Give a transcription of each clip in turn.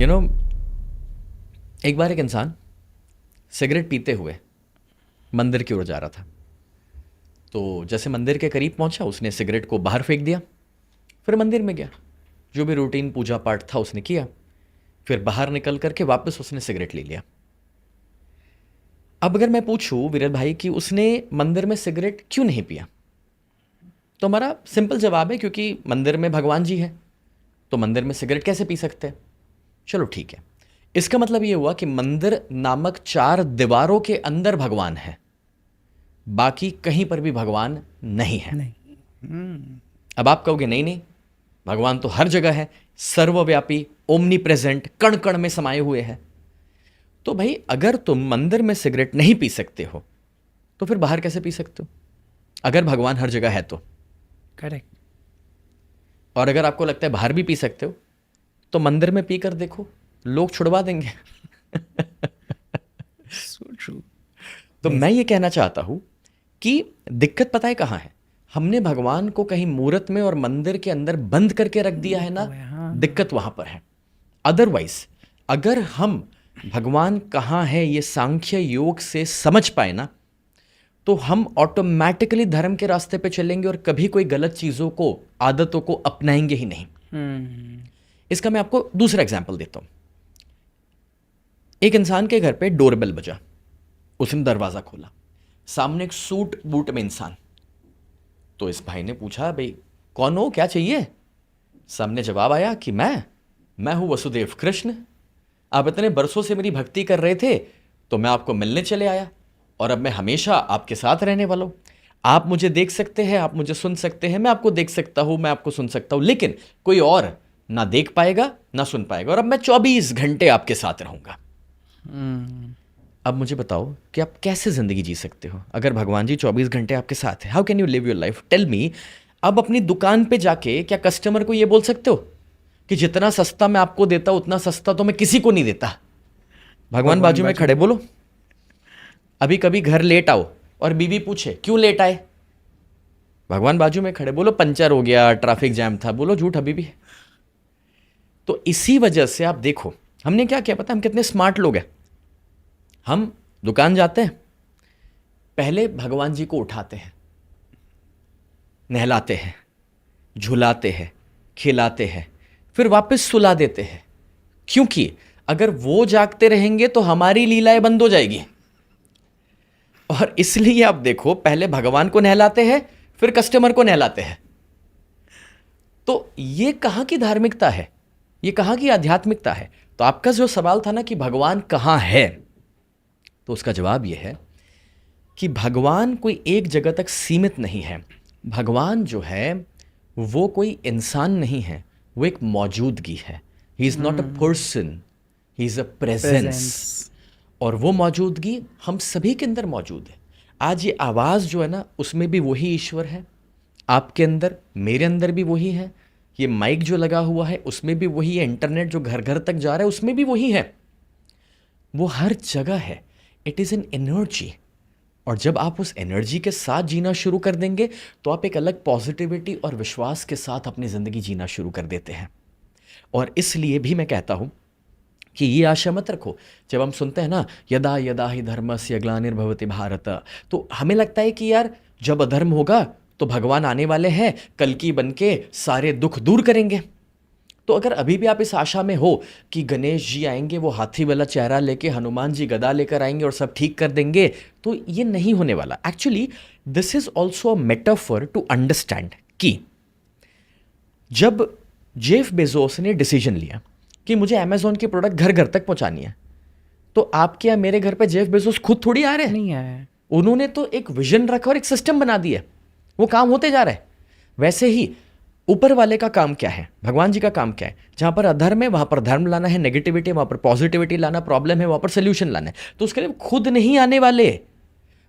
No एक बार एक इंसान सिगरेट पीते हुए मंदिर की ओर जा रहा था। तो जैसे मंदिर के करीब पहुंचा, उसने सिगरेट को बाहर फेंक दिया। फिर मंदिर में गया, जो भी रूटीन पूजा पाठ था उसने किया। फिर बाहर निकल करके वापस उसने सिगरेट ले लिया। अब अगर मैं पूछूं वीरेंद्र भाई कि उसने मंदिर में सिगरेट क्यों नहीं पिया, तो हमारा सिंपल जवाब है क्योंकि मंदिर में भगवान जी है, तो मंदिर में सिगरेट कैसे पी सकते हैं। चलो ठीक है, इसका मतलब यह हुआ कि मंदिर नामक 4 दीवारों के अंदर भगवान है, बाकी कहीं पर भी भगवान नहीं है। नहीं। अब आप कहोगे नहीं नहीं, भगवान तो हर जगह है, सर्वव्यापी, ओमनी प्रेजेंट, कण कण में समाये हुए हैं। तो भाई अगर तुम मंदिर में सिगरेट नहीं पी सकते हो तो फिर बाहर कैसे पी सकते हो, अगर भगवान हर जगह है तो। करेक्ट। और अगर आपको लगता है बाहर भी पी सकते हो तो मंदिर में पी कर देखो, लोग छुड़वा देंगे। So true. तो मैं ये कहना चाहता हूं कि दिक्कत पता है कहां है, हमने भगवान को कहीं मूर्त में और मंदिर के अंदर बंद करके रख दिया है ना, दिक्कत वहां पर है। अदरवाइज अगर हम भगवान कहाँ है ये सांख्य योग से समझ पाए ना, तो हम ऑटोमेटिकली धर्म के रास्ते पे चलेंगे और कभी कोई गलत चीज़ों को, आदतों को अपनाएंगे ही नहीं। इसका मैं आपको दूसरा एग्जाम्पल देता हूं। एक इंसान के घर पे डोरबेल बजा, उसने दरवाज़ा खोला, सामने एक सूट बूट में इंसान। तो इस भाई ने पूछा, भाई कौन हो, क्या चाहिए। सामने जवाब आया कि मैं हूं वसुदेव कृष्ण, आप इतने बरसों से मेरी भक्ति कर रहे थे तो मैं आपको मिलने चले आया, और अब मैं हमेशा आपके साथ रहने वाला हूं। आप मुझे देख सकते हैं, आप मुझे सुन सकते हैं, मैं आपको देख सकता हूं, मैं आपको सुन सकता हूं, लेकिन कोई और ना देख पाएगा ना सुन पाएगा, और अब मैं 24 घंटे आपके साथ रहूंगा। अब मुझे बताओ कि आप कैसे जिंदगी जी सकते हो अगर भगवान जी 24 घंटे आपके साथ है। How can you live your life, tell me. अब अपनी दुकान पे जाके क्या कस्टमर को ये बोल सकते हो कि जितना सस्ता मैं आपको देता हूं उतना सस्ता तो मैं किसी को नहीं देता। भगवान बाजू में खड़े, बोलो। अभी कभी घर लेट आओ और बीवी पूछे क्यों लेट आए, भगवान बाजू में खड़े, बोलो पंचर हो गया, ट्रैफिक जैम था, बोलो झूठ अभी भी। तो इसी वजह से आप देखो हमने क्या किया पता, हम कितने स्मार्ट लोग हैं। हम दुकान जाते हैं, पहले भगवान जी को उठाते हैं, नहलाते हैं, झुलाते हैं, खिलाते हैं, फिर वापस सुला देते हैं, क्योंकि अगर वो जागते रहेंगे तो हमारी लीलाएं बंद हो जाएगी। और इसलिए आप देखो पहले भगवान को नहलाते हैं, फिर कस्टमर को नहलाते हैं। तो ये कहां की धार्मिकता है, ये कहां की आध्यात्मिकता है। तो आपका जो सवाल था ना कि भगवान कहां है, तो उसका जवाब यह है कि भगवान कोई एक जगह तक सीमित नहीं है। भगवान जो है वो कोई इंसान नहीं है, वो एक मौजूदगी है। He is not a person, he is a presence. और वो मौजूदगी हम सभी के अंदर मौजूद है। आज ये आवाज़ जो है ना, उसमें भी वही ईश्वर है, आपके अंदर, मेरे अंदर भी वही है। ये माइक जो लगा हुआ है उसमें भी वही है, इंटरनेट जो घर घर तक जा रहा है उसमें भी वही है, वो हर जगह है। It is an energy. और जब आप उस एनर्जी के साथ जीना शुरू कर देंगे तो आप एक अलग पॉजिटिविटी और विश्वास के साथ अपनी ज़िंदगी जीना शुरू कर देते हैं। और इसलिए भी मैं कहता हूँ कि ये आशा मत रखो, जब हम सुनते हैं ना यदा यदा ही धर्मस्य ग्लानिर्भवति भारत, तो हमें लगता है कि यार जब अधर्म होगा तो भगवान आने वाले हैं, कल्कि बन के सारे दुख दूर करेंगे। तो अगर अभी भी आप इस आशा में हो कि गणेश जी आएंगे, वो हाथी वाला चेहरा लेके, हनुमान जी गदा लेकर आएंगे और सब ठीक कर देंगे, तो ये नहीं होने वाला। Actually this is also a metaphor to understand कि जब जेफ बेजोस ने डिसीजन लिया कि मुझे अमेजोन की प्रोडक्ट घर घर तक पहुंचानी है, तो आपके या मेरे घर पे जेफ बेजोस खुद थोड़ी आ रहे हैं, नहीं आया। उन्होंने तो एक विजन रखा और एक सिस्टम बना दिया, वो काम होते जा रहा है। वैसे ही ऊपर वाले का काम क्या है, भगवान जी का काम क्या है, जहां पर अधर्म है वहां पर धर्म लाना है, नेगेटिविटी वहां पर पॉजिटिविटी लाना, प्रॉब्लम है वहां पर सोल्यूशन लाना है। तो उसके लिए खुद नहीं आने वाले,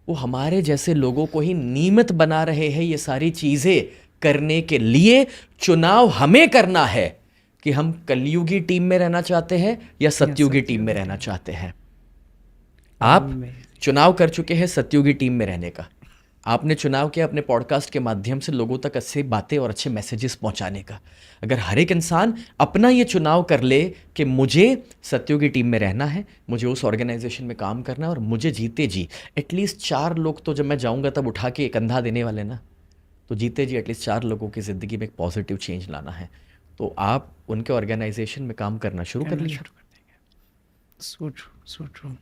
वो हमारे जैसे लोगों को ही नियमित बना रहे हैं ये सारी चीजें करने के लिए। चुनाव हमें करना है कि हम कलयुगी टीम में रहना चाहते हैं या सतयुगी टीम में रहना चाहते हैं। आप चुनाव कर चुके हैं सतयुगी टीम में रहने का, आपने चुनाव किया अपने पॉडकास्ट के माध्यम से लोगों तक अच्छी बातें और अच्छे मैसेजेस पहुंचाने का। अगर हर एक इंसान अपना ये चुनाव कर ले कि मुझे सत्यों की टीम में रहना है, मुझे उस ऑर्गेनाइजेशन में काम करना है और मुझे जीते जी एटलीस्ट 4 लोग तो जब मैं जाऊंगा तब उठा के कंधा देने वाले ना, तो जीते जी एटलीस्ट 4 लोगों की ज़िंदगी में एक पॉजिटिव चेंज लाना है, तो आप उनके ऑर्गेनाइजेशन में काम करना शुरू कर करना लिए। शुरू कर देंगे। So true, so true.